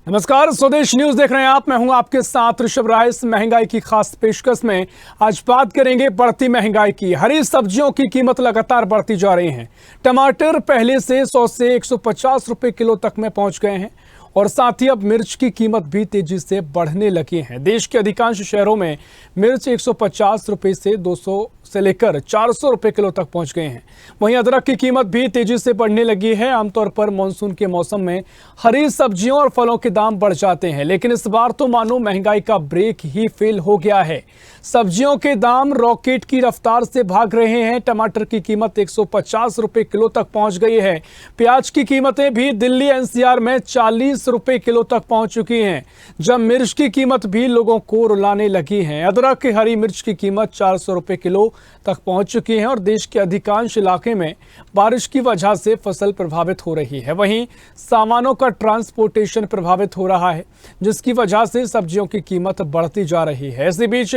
नमस्कार, स्वदेश न्यूज देख रहे हैं आप। मैं हूं आपके साथ ऋषभ राय। इस महंगाई की खास पेशकश में आज बात करेंगे बढ़ती महंगाई की। हरी सब्जियों की कीमत लगातार बढ़ती जा रही है। टमाटर पहले से 100 से 150 रुपए किलो तक में पहुंच गए हैं और साथ ही अब मिर्च की कीमत भी तेजी से बढ़ने लगी है। देश के अधिकांश शहरों में मिर्च 150 रुपए से 200 से लेकर 400 रुपए किलो तक पहुंच गए हैं। वहीं अदरक की कीमत भी तेजी से बढ़ने लगी है। आमतौर पर मानसून के मौसम में हरी सब्जियों और फलों के दाम बढ़ जाते हैं, लेकिन इस बार तो मानो महंगाई का ब्रेक ही फेल हो गया है। सब्जियों के दाम रॉकेट की रफ्तार से भाग रहे हैं। टमाटर की कीमत 150 रुपए किलो तक पहुंच गई है। प्याज की कीमतें भी दिल्ली एनसीआर में 40 रुपए किलो तक पहुंच चुकी हैं, जब मिर्च की कीमत भी लोगों को रुलाने लगी है। अदरक की हरी मिर्च की कीमत 400 रुपए किलो तक पहुंच चुकी है और देश के अधिकांश इलाके में बारिश की वजह से फसल प्रभावित हो रही है। वहीं सामानों का ट्रांसपोर्टेशन प्रभावित हो रहा है, जिसकी वजह से सब्जियों की कीमत बढ़ती जा रही है। इसी बीच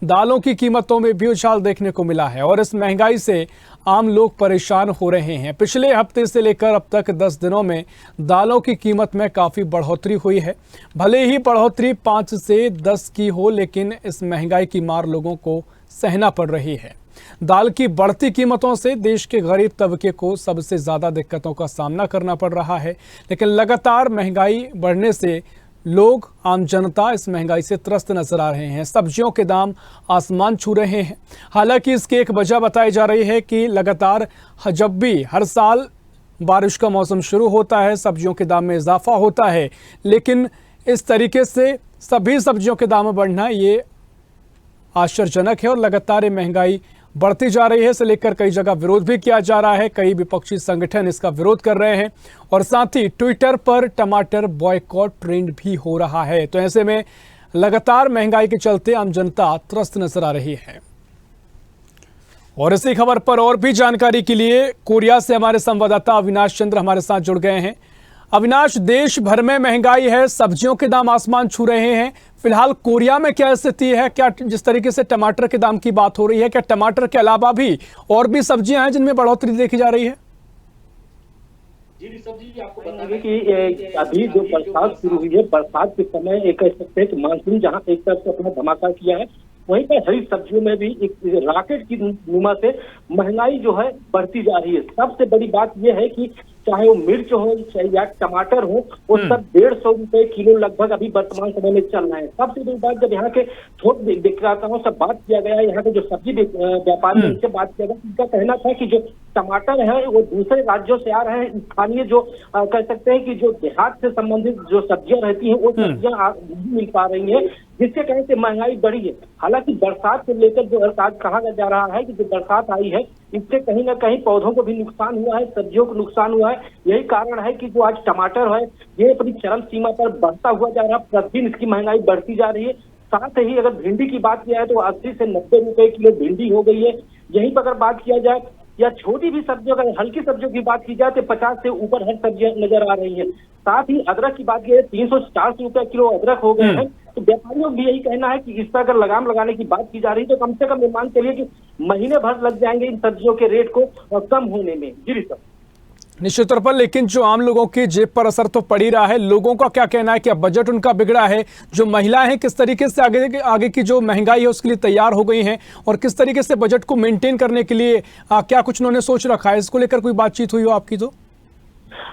दालों की कीमतों में भी उछाल देखने को मिला है और इस महंगाई से आम लोग परेशान हो रहे हैं। पिछले हफ्ते से लेकर अब तक 10 दिनों में दालों की कीमत में काफ़ी बढ़ोतरी हुई है। भले ही बढ़ोतरी 5 से 10 की हो, लेकिन इस महंगाई की मार लोगों को सहना पड़ रही है। दाल की बढ़ती कीमतों से देश के गरीब तबके को सबसे ज़्यादा दिक्कतों का सामना करना पड़ रहा है, लेकिन लगातार महंगाई बढ़ने से लोग, आम जनता इस महंगाई से त्रस्त नजर आ रहे हैं। सब्जियों के दाम आसमान छू रहे हैं। हालांकि इसकी एक वजह बताई जा रही है कि लगातार जब भी हर साल बारिश का मौसम शुरू होता है, सब्जियों के दाम में इजाफा होता है, लेकिन इस तरीके से सभी सब्जियों के दाम बढ़ना ये आश्चर्यजनक है और लगातार ये महंगाई बढ़ती जा रही है। इसे लेकर कई जगह विरोध भी किया जा रहा है। कई विपक्षी संगठन इसका विरोध कर रहे हैं और साथ ही ट्विटर पर टमाटर बॉयकॉट ट्रेंड भी हो रहा है। तो ऐसे में लगातार महंगाई के चलते आम जनता त्रस्त नजर आ रही है। और इसी खबर पर और भी जानकारी के लिए कोरिया से हमारे संवाददाता अविनाश चंद्र हमारे साथ जुड़ गए हैं। अविनाश, देश भर में महंगाई है, सब्जियों के दाम आसमान छू रहे हैं। फिलहाल कोरिया में क्या स्थिति है? क्या जिस तरीके से टमाटर के दाम की बात हो रही है, क्या टमाटर के अलावा भी और भी सब्जियां हैं जिनमें बढ़ोतरी देखी जा रही है? जी सब्जी आपको बता दें कि अभी जो बरसात शुरू हुई है, बरसात के समय एक कह सकते हैं कि मानसून जहां एक तरफ से अपना धमाका किया है, वहीं पर हरी सब्जियों में भी एक रॉकेट की नुमा से महंगाई जो है बढ़ती जा रही है। सबसे बड़ी बात यह है कि चाहे वो मिर्च हो चाहे या टमाटर हो, वो सब 150 रुपए किलो लगभग अभी वर्तमान समय में चल रहा है। सबसे बड़ी बात, जब यहाँ के थोक विक्रेताओं से बात किया गया, यहाँ के जो सब्जी व्यापारी हैं उनसे बात किया गया, उनका कहना था कि जो टमाटर है वो दूसरे राज्यों से आ रहे हैं। स्थानीय जो कह सकते हैं कि जो देहात से संबंधित जो सब्जियां रहती हैं वो सब्जियां नहीं मिल पा रही है, जिसके कहने से महंगाई बढ़ी है। हालांकि बरसात को लेकर जो आज कहा जा रहा है कि जो बरसात आई है इससे कहीं ना कहीं पौधों को भी नुकसान हुआ है, सब्जियों को नुकसान हुआ है। यही कारण है कि जो आज टमाटर है ये अपनी चरम सीमा पर बढ़ता हुआ जा रहा है। प्रतिदिन इसकी महंगाई बढ़ती जा रही है। साथ ही अगर भिंडी की बात किया है तो 80 से 90 रुपए किलो भिंडी हो गई है। यहीं पर अगर बात किया जाए या छोटी भी सब्जियों, अगर हल्की सब्जियों की बात की जाए तो 50 से ऊपर हर सब्जियां नजर आ रही है। साथ ही अदरक की बात की जाए 340 रुपए किलो अदरक हो गए हैं। तो व्यापारियों का भी यही कहना है कि इस पर अगर लगाम लगाने की बात की जा रही है तो कम से कम ये मान चलिए कि महीने भर लग जाएंगे इन सब्जियों के रेट को कम होने में। जी सर, निश्चित तौर पर, लेकिन जो आम लोगों की जेब पर असर तो पड़ ही रहा है। लोगों का क्या कहना है? क्या बजट उनका बिगड़ा है? जो महिलाएं हैं किस तरीके से आगे की जो महंगाई है उसके लिए तैयार हो गई हैं और किस तरीके से बजट को मेंटेन करने के लिए क्या कुछ उन्होंने सोच रखा है? इसको लेकर कोई बातचीत हुई हो आपकी? तो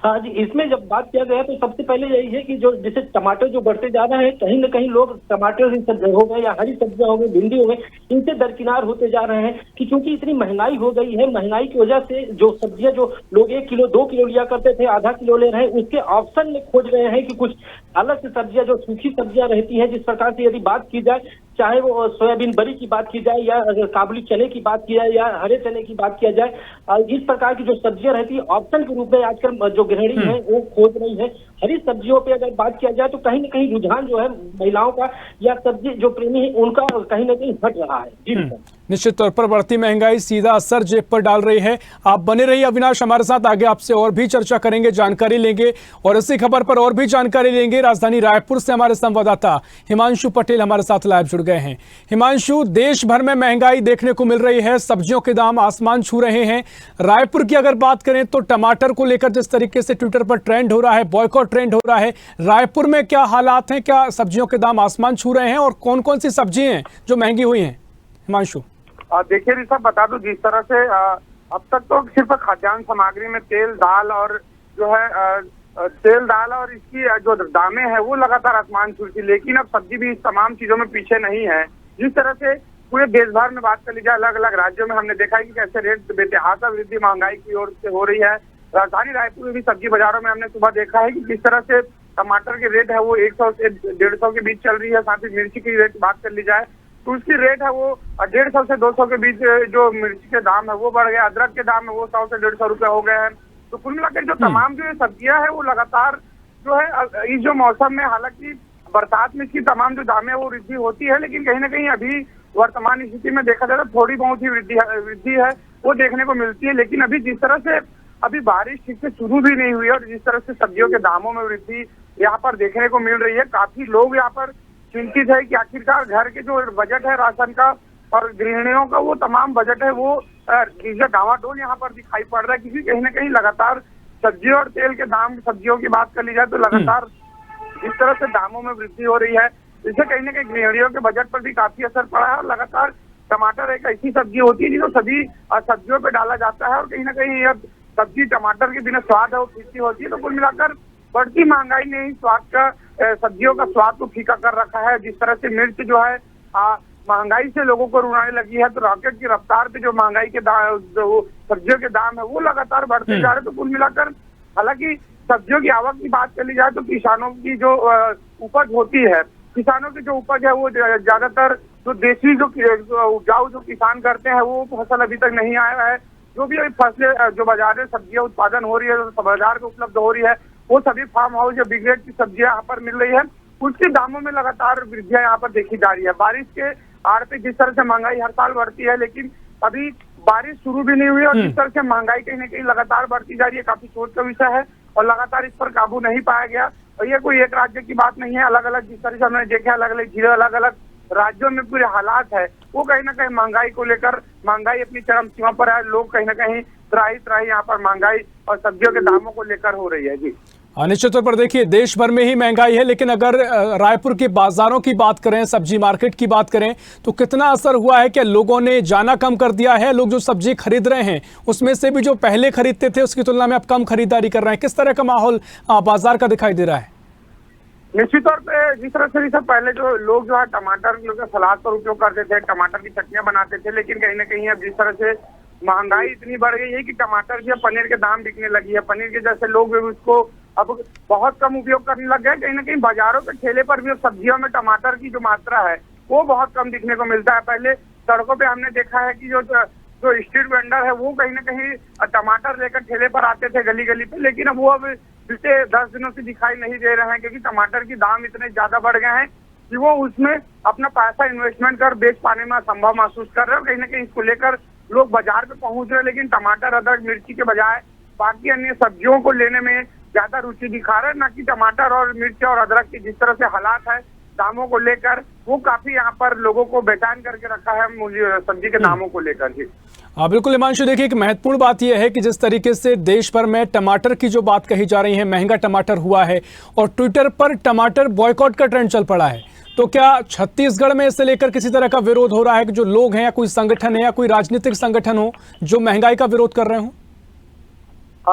हाँ जी, इसमें जब बात किया गया तो सबसे पहले यही है कि जो जैसे टमाटर जो बढ़ते जा रहे हैं, कहीं ना कहीं लोग टमाटर हो गए या हरी सब्जियां हो गई, भिंडी हो गई, इनसे दरकिनार होते जा रहे हैं कि क्योंकि इतनी महंगाई हो गई है। महंगाई की वजह से जो सब्जियां जो लोग 1 किलो 2 किलो लिया करते थे, आधा किलो ले रहे हैं, उसके ऑप्शन में खोज रहे हैं कि कुछ अलग से सब्जियां जो सूखी सब्जियां रहती हैं, जिस प्रकार से यदि बात की जाए, चाहे वो सोयाबीन बड़ी की बात की जाए या काबुली चने की बात की जाए या हरे चने की बात किया जाए, इस प्रकार की जो सब्जियां रहती है ऑप्शन के रूप में आजकल जो गृहिणी है वो खोज रही है। हरी सब्जियों पे अगर बात किया जाए तो कहीं ना कहीं रुझान जो है महिलाओं का या सब्जी जो प्रेमी है उनका कहीं ना कहीं हट रहा है। जी निश्चित तौर पर बढ़ती महंगाई सीधा असर जेब पर डाल रही है। आप बने रहिए अविनाश हमारे साथ, आगे आपसे और भी चर्चा करेंगे, जानकारी लेंगे और इसी खबर पर और भी जानकारी लेंगे। राजधानी रायपुर से हमारे संवाददाता हिमांशु पटेल हमारे साथ लाइव जुड़ गए हैं। हिमांशु, देश भर में महंगाई देखने को मिल रही है, सब्जियों के दाम आसमान छू रहे हैं। रायपुर की अगर बात करें तो टमाटर को लेकर जिस तरीके से ट्विटर पर ट्रेंड हो रहा है, बॉयकॉट ट्रेंड हो रहा है, रायपुर में क्या हालात हैं? क्या सब्जियों के दाम आसमान छू रहे हैं और कौन कौन सी सब्जी हैं जो महंगी हुई हैं? हिमांशु, देखिए ऋषभ, बता दूं जिस तरह से अब तक तो सिर्फ खाद्यान्न सामग्री में तेल दाल और जो है तेल दाल और इसकी जो दामें हैं वो लगातार आसमान छू थी, लेकिन अब सब्जी भी इस तमाम चीजों में पीछे नहीं है। जिस तरह से पूरे देश भर में बात कर ली जाए, अलग अलग राज्यों में हमने देखा है कि कैसे रेट बेतहाशा वृद्धि महंगाई की ओर से हो रही है। राजधानी रायपुर में भी सब्जी बाजारों में हमने सुबह देखा है कि किस तरह से टमाटर की रेट है वो 100 से 150 के बीच चल रही है। साथ ही मिर्ची की रेट बात कर ली जाए तो उसकी रेट है वो 150 से 200 के बीच जो मिर्ची के दाम है वो बढ़ गया। अदरक के दाम है वो 100 से 150 रुपए हो गए हैं। तो कुल मिलाकर जो तमाम जो सब्जियां है वो लगातार जो है इस जो मौसम में, हालांकि बरसात में इसकी तमाम जो दाम है वो वृद्धि होती है, लेकिन कहीं ना कहीं अभी वर्तमान स्थिति में देखा जाए तो थोड़ी बहुत ही वृद्धि है वो देखने को मिलती है। लेकिन अभी जिस तरह से अभी बारिश ठीक से शुरू भी नहीं हुई है और जिस तरह से सब्जियों के दामों में वृद्धि यहाँ पर देखने को मिल रही है, काफी लोग यहाँ पर चिंतित है कि आखिरकार घर के जो बजट है राशन का और गृहिणियों का वो तमाम बजट है वो डावाडोल यहाँ पर दिखाई पड़ रहा है। क्योंकि कहीं ना कहीं लगातार सब्जी और तेल के दाम, सब्जियों की बात कर ली जाए तो लगातार इस तरह से दामों में वृद्धि हो रही है, इससे कहीं ना कहीं गृहिणियों के बजट पर भी काफी असर पड़ा है। और लगातार टमाटर एक ऐसी सब्जी होती है जिसको सभी सब्जियों पे डाला जाता है और कहीं ना कहीं यह सब्जी टमाटर के बिना स्वाद है वो फीकी होती है। तो कुल मिलाकर बढ़ती महंगाई ने ही स्वाद का सब्जियों का स्वाद को फीका कर रखा है। जिस तरह से मिर्च जो है महंगाई से लोगों को रुलाने लगी है, तो रॉकेट की रफ्तार पे जो महंगाई के दाम, जो सब्जियों के दाम है वो लगातार बढ़ते जा रहे हैं। तो कुल मिलाकर हालांकि सब्जियों की आवक की बात कर ली जाए तो किसानों की जो उपज होती है, किसानों की जो उपज है वो ज्यादातर जो देसी जो उपजाऊ जो किसान करते हैं वो फसल अभी तक नहीं आया है। जो भी फसलें जो बाजार में सब्जियां उत्पादन हो रही है, जो बाजार में उपलब्ध हो रही है, वो सभी फार्म हाउस या बिग रेट की सब्जियां यहाँ पर मिल रही है, उसके दामों में लगातार वृद्धियां यहाँ पर देखी जा रही है। बारिश के आड़ पे जिस तरह से महंगाई हर साल बढ़ती है, लेकिन अभी बारिश शुरू भी नहीं हुई और जिस तरह से महंगाई कहीं ना कहीं लगातार बढ़ती जा रही है, काफी सोच का विषय है और लगातार इस पर काबू नहीं पाया गया। और ये कोई एक राज्य की बात नहीं है, अलग अलग जिस तरह से हमने देखा अलग अलग जिले, अलग अलग राज्यों में पूरे हालात है वो कहीं ना कहीं महंगाई को लेकर, महंगाई अपनी चरम सीमा पर है, लोग कहीं ना कहीं त्राही यहाँ पर महंगाई और सब्जियों के दामों को लेकर हो रही है। जी निश्चित तौर पर देखिए, देश भर में ही महंगाई है, लेकिन अगर रायपुर के बाजारों की बात करें, सब्जी मार्केट की बात करें, तो कितना असर हुआ है? क्या लोगों ने जाना कम कर दिया है? लोग जो सब्जी खरीद रहे हैं उसमें से भी जो पहले खरीदते थे उसकी तुलना में अब कम खरीदारी कर रहे हैं। किस तरह का माहौल बाजार का दिखाई दे रहा है? निश्चित तौर पे जिस तरह से पहले जो लोग जो है टमाटर का सलाद पर उपयोग करते थे, टमाटर की चटनियां बनाते थे, लेकिन कहीं ना कहीं अब जिस तरह से महंगाई इतनी बढ़ गई है कि टमाटर या पनीर के दाम बिकने लगी है, पनीर के जैसे लोग उसको अब बहुत कम उपयोग करने लग गए। कहीं ना कहीं बाजारों के ठेले पर भी सब्जियों में टमाटर की जो मात्रा है वो बहुत कम दिखने को मिलता है। पहले सड़कों पे हमने देखा है कि जो स्ट्रीट वेंडर है वो कहीं ना कहीं टमाटर लेकर ठेले पर आते थे गली गली पे, लेकिन अब वो अब पिछले 10 दिनों से दिखाई नहीं दे रहे हैं, क्योंकि टमाटर की दाम इतने ज्यादा बढ़ गए हैं कि वो उसमें अपना पैसा इन्वेस्टमेंट कर बेच पाने में असंभव महसूस कर रहे हैं। कहीं ना कहीं इसको लेकर लोग बाजार पे पहुंच रहे हैं, लेकिन टमाटर, अदरक, मिर्ची के बजाय बाकी अन्य सब्जियों को लेने में ज्यादा रुचि दिखा रहे हैं। ना कि टमाटर और मिर्च और अदरक की जिस तरह से हालात है दामों को लेकर, वो काफी यहाँ पर लोगों को बेचैन करके रखा है मूल्य सब्जी के दामों को लेकर। जी बिल्कुल हिमांशु, देखिए एक महत्वपूर्ण बात यह है कि जिस तरीके से देश भर में टमाटर की जो बात कही जा रही है, महंगा टमाटर हुआ है और ट्विटर पर टमाटर बॉयकॉट का ट्रेंड चल पड़ा है, तो क्या छत्तीसगढ़ में इससे लेकर किसी तरह का विरोध हो रहा है कि जो लोग हैं या कोई संगठन है या कोई राजनीतिक संगठन हो जो महंगाई का विरोध कर रहे हो?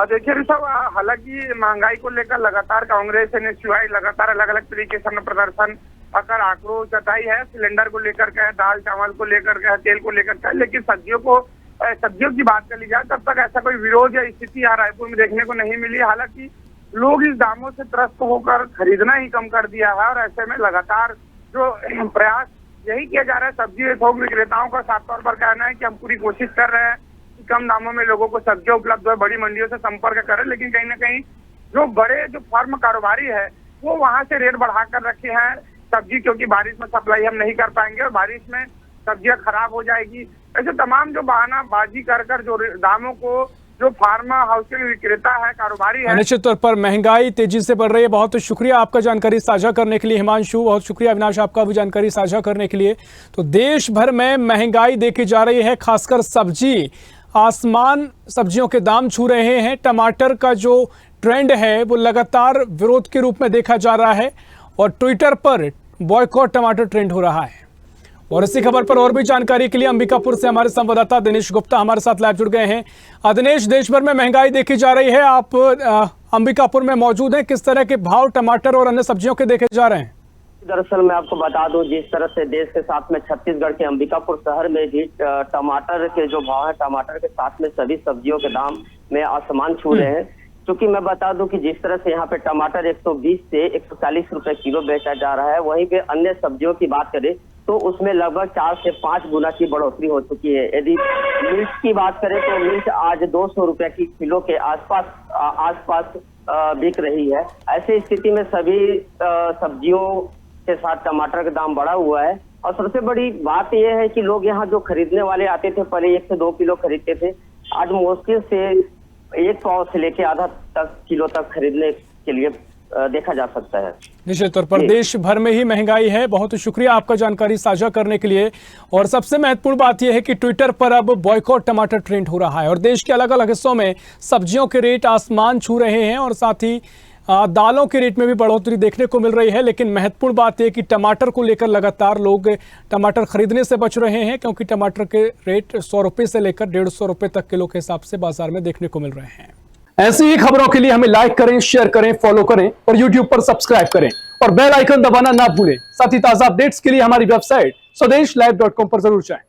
देखिए ऋषभ, हालांकि महंगाई को लेकर लगातार कांग्रेस एनएसयूआई लगातार अलग अलग तरीके से प्रदर्शन अगर आक्रोश जताई है, सिलेंडर को लेकर के, दाल चावल को लेकर के, तेल को लेकर के, लेकिन सब्जियों की बात कर ली जाए तब तक ऐसा कोई विरोध या स्थिति यहाँ रायपुर में देखने को नहीं मिली। हालांकि लोग इस दामों से त्रस्त होकर खरीदना ही कम कर दिया है और ऐसे में लगातार जो प्रयास यही किया जा रहा है, सब्जी थोक विक्रेताओं का साफ तौर पर कहना है कि हम पूरी कोशिश कर रहे हैं कि कम दामों में लोगों को सब्जियां उपलब्ध हो, बड़ी मंडियों से संपर्क करें, लेकिन कहीं ना कहीं जो बड़े जो फर्म कारोबारी है वो वहां से रेट बढ़ा कर रखे हैं सब्जी, क्योंकि बारिश में सप्लाई हम नहीं कर पाएंगे और बारिश में सब्जियां खराब हो जाएगी। ऐसे तमाम जो बहानाबाजी कर जो दामों को जो फार्मा हाउस के विक्रेता है, कारोबारी है। निश्चित तौर पर महंगाई तेजी से बढ़ रही है। बहुत शुक्रिया आपका जानकारी साझा करने के लिए हिमांशु, बहुत शुक्रिया अविनाश आपका भी जानकारी साझा करने के लिए। तो देश भर में महंगाई देखी जा रही है, खासकर सब्जी आसमान सब्जियों के दाम छू रहे हैं। टमाटर का जो ट्रेंड है वो लगातार विरोध के रूप में देखा जा रहा है और ट्विटर पर बॉयकॉट टमाटर ट्रेंड हो रहा है। और इसी खबर पर और भी जानकारी के लिए अंबिकापुर से हमारे संवाददाता दिनेश गुप्ता हमारे साथ लाइव जुड़ गए हैं। दिनेश, देश भर में महंगाई देखी जा रही है, आप अंबिकापुर में मौजूद हैं, किस तरह के भाव टमाटर और अन्य सब्जियों के देखे जा रहे हैं? दरअसल मैं आपको बता दूं, जिस तरह से देश के साथ में छत्तीसगढ़ के अंबिकापुर शहर में भी टमाटर के जो भाव है, टमाटर के साथ में सभी सब्जियों के दाम में आसमान छू रहे हैं। क्योंकि मैं बता दूं कि जिस तरह से यहाँ पे टमाटर 120 से 140 रुपए किलो बेचा जा रहा है, वहीं पे अन्य सब्जियों की बात करें तो उसमें लगभग 4 से 5 गुना की बढ़ोतरी हो चुकी है। यदि मिर्च की बात करें तो मिर्च आज 200 रुपए की किलो के आसपास बिक रही है। ऐसी स्थिति में सभी सब्जियों के साथ टमाटर का दाम बढ़ा हुआ है। और सबसे बड़ी बात यह है कि लोग यहाँ जो खरीदने वाले आते थे, पहले 1 से 2 किलो खरीदते थे, आज मुश्किल से 1 पाव से लेके आधा किलो तक खरीदने के लिए देखा जा सकता है। निश्चित तौर पर देश भर में ही महंगाई है। बहुत शुक्रिया आपका जानकारी साझा करने के लिए। और सबसे महत्वपूर्ण बात यह है कि ट्विटर पर अब बॉयकॉट टमाटर ट्रेंड हो रहा है और देश के अलग अलग हिस्सों में सब्जियों के रेट आसमान छू रहे हैं और साथ ही दालों के रेट में भी बढ़ोतरी देखने को मिल रही है। लेकिन महत्वपूर्ण बात यह कि टमाटर को लेकर लगातार लोग टमाटर खरीदने से बच रहे हैं, क्योंकि टमाटर के रेट 100 रुपये से लेकर 150 रुपये तक किलो के हिसाब से बाजार में देखने को मिल रहे हैं। ऐसी ही खबरों के लिए हमें लाइक करें, शेयर करें, फॉलो करें और YouTube पर सब्सक्राइब करें और बेल आइकन दबाना ना भूलें। साथ ही ताजा अपडेट्स के लिए हमारी वेबसाइट स्वदेशलाइव.com पर जरूर जाएं।